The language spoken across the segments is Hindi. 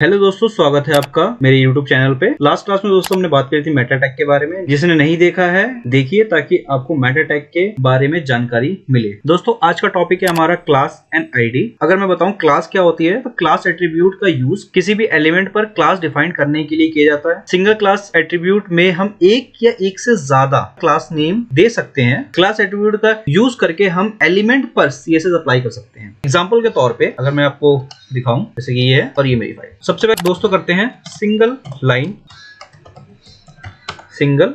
हेलो दोस्तों, स्वागत है आपका मेरे YouTube चैनल पे। लास्ट क्लास में दोस्तों हमने बात करी थी मेटा टैग के बारे में। जिसने नहीं देखा है देखिए, ताकि आपको मेटा टैग के बारे में जानकारी मिले। दोस्तों आज का टॉपिक है हमारा क्लास एंड आईडी। अगर मैं बताऊं क्लास क्या होती है, तो क्लास एट्रीब्यूट का यूज किसी भी एलिमेंट पर क्लास डिफाइन करने के लिए किया जाता है। सिंगल क्लास एट्रीब्यूट में हम एक या एक से ज्यादा क्लास नेम दे सकते हैं। क्लास एट्रीब्यूट का यूज करके हम एलिमेंट पर CSS अप्लाई कर सकते हैं। एग्जाम्पल के तौर पे अगर मैं आपको दिखाऊं, जैसे कि ये है और ये मेरी फाइल। सबसे पहले दोस्तों करते हैं सिंगल लाइन सिंगल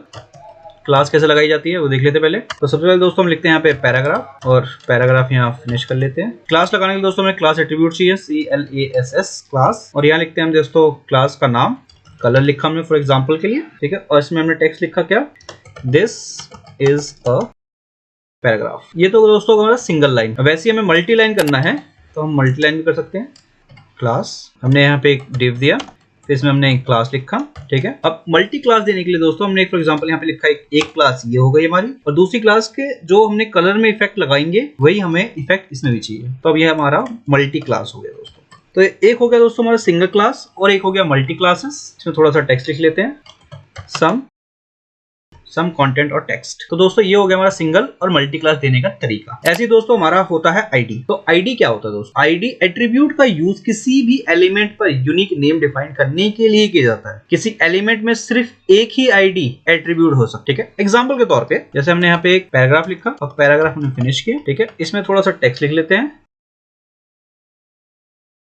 क्लास कैसे लगाई जाती है वो देख लेते हैं पहले। तो सबसे पहले दोस्तों हम लिखते हैं यहाँ पे पैराग्राफ, और पैराग्राफ यहाँ फिनिश कर लेते हैं। क्लास लगाने के लिए दोस्तों हमें क्लास एट्रीब्यूट चाहिए, CLASS क्लास, और यहाँ लिखते हैं हम दोस्तों क्लास का नाम। कलर लिखा हमने फॉर एग्जाम्पल के लिए, ठीक है। और इसमें हमने टेक्स्ट लिखा क्या, दिस इज अ पैराग्राफ। ये तो दोस्तों हमारा सिंगल लाइन। वैसे हमें मल्टी लाइन करना है तो हम मल्टी लाइन भी कर सकते हैं। क्लास हमने यहाँ पे एक डिव दिया, फिर इसमें हमने एक क्लास लिखा, ठीक है। अब मल्टी क्लास देने के लिए दोस्तों हमने फॉर एग्जांपल यहाँ पे लिखा एक क्लास ये हो गई हमारी, और दूसरी क्लास के जो हमने कलर में इफेक्ट लगाएंगे वही हमें इफेक्ट इसमें भी चाहिए। तो अब ये हमारा मल्टी क्लास हो गया दोस्तों। तो एक हो गया दोस्तों हमारा सिंगल क्लास, और एक हो गया मल्टी क्लासेस। इसमें थोड़ा सा टेक्स्ट लिख लेते हैं, सम कंटेंट और टेक्स्ट। तो दोस्तों ये हो गया हमारा सिंगल और मल्टी क्लास देने का तरीका। ऐसे ही दोस्तों हमारा होता है आईडी। तो आईडी क्या होता है दोस्तों, आईडी एट्रीब्यूट का यूज किसी भी एलिमेंट पर यूनिक नेम डिफाइन करने के लिए किया जाता है। किसी एलिमेंट में सिर्फ एक ही आईडी एट्रीब्यूट हो सकता है, ठीक है। एग्जाम्पल के तौर पे जैसे हमने यहाँ पे एक पैराग्राफ लिखा और पैराग्राफ हमने फिनिश किया, ठीक है। इसमें थोड़ा सा टेक्स्ट लिख लेते हैं,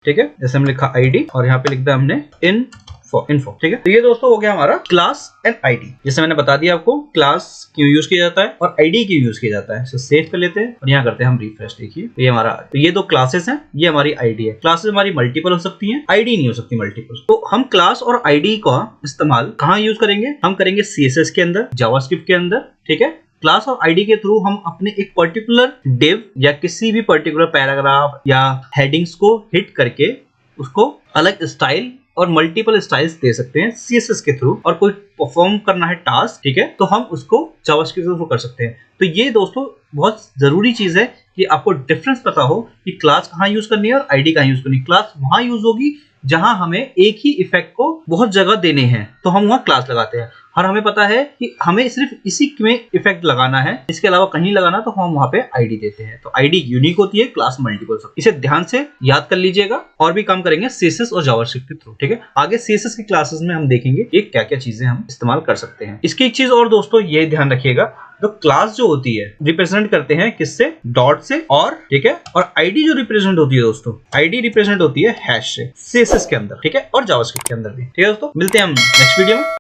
ठीक है। जैसे हमने लिखा आईडी और यहाँ पे लिख दिया हमने इन्फो, ठीक है। तो ये दोस्तों हो गया हमारा क्लास एंड आईडी। जैसे मैंने बता दिया आपको क्लास क्यों यूज किया जाता है और आईडी क्यों यूज किया जाता है। सेव कर लेते हैं और यहाँ करते हैं हम रिफ्रेश। देखिए तो ये हमारा, तो ये दो क्लासेस हैं, ये हमारी आईडी है। क्लासेस हमारी मल्टीपल हो सकती हैं, आईडी नहीं हो सकती मल्टीपल। तो हम क्लास और आईडी का इस्तेमाल कहाँ यूज करेंगे, हम करेंगे CSS के अंदर, जावास्क्रिप्ट के अंदर, ठीक है। क्लास और आईडी के थ्रू हम अपने एक पर्टिकुलर डिव या किसी भी पर्टिकुलर पैराग्राफ या हेडिंग्स को हिट करके उसको अलग स्टाइल और मल्टीपल स्टाइल्स दे सकते हैं CSS के थ्रू। और कोई परफॉर्म करना है टास्क, ठीक है, तो हम उसको जावास्क्रिप्ट के थ्रू कर सकते हैं। तो ये दोस्तों बहुत जरूरी चीज है कि आपको डिफरेंस पता हो कि क्लास कहाँ यूज करनी है और आईडी कहाँ यूज करनी है। क्लास वहां यूज होगी जहां हमें एक ही इफेक्ट को बहुत जगह देने हैं, तो हम वहां क्लास लगाते हैं। और हमें पता है कि हमें सिर्फ इसी में इफेक्ट लगाना है, इसके अलावा कहीं लगाना, तो हम वहां पे आईडी देते हैं। तो आईडी यूनिक होती है, क्लास मल्टीपल। इसे ध्यान से याद कर लीजिएगा। और भी काम करेंगे CSS और जावास्क्रिप्ट के थ्रू, ठीक है। आगे CSS की क्लासेस में हम देखेंगे कि क्या क्या चीजें हम इस्तेमाल कर सकते हैं। इसकी एक चीज और दोस्तों ये ध्यान रखिएगा, तो क्लास जो होती है रिप्रेजेंट करते हैं किससे, डॉट से, और ठीक है। और आईडी जो रिप्रेजेंट होती है दोस्तों, आईडी रिप्रेजेंट होती है हैश से, CSS के अंदर, ठीक है, और जावास्क्रिप्ट के अंदर भी, ठीक है दोस्तों। मिलते हैं हम नेक्स्ट वीडियो में।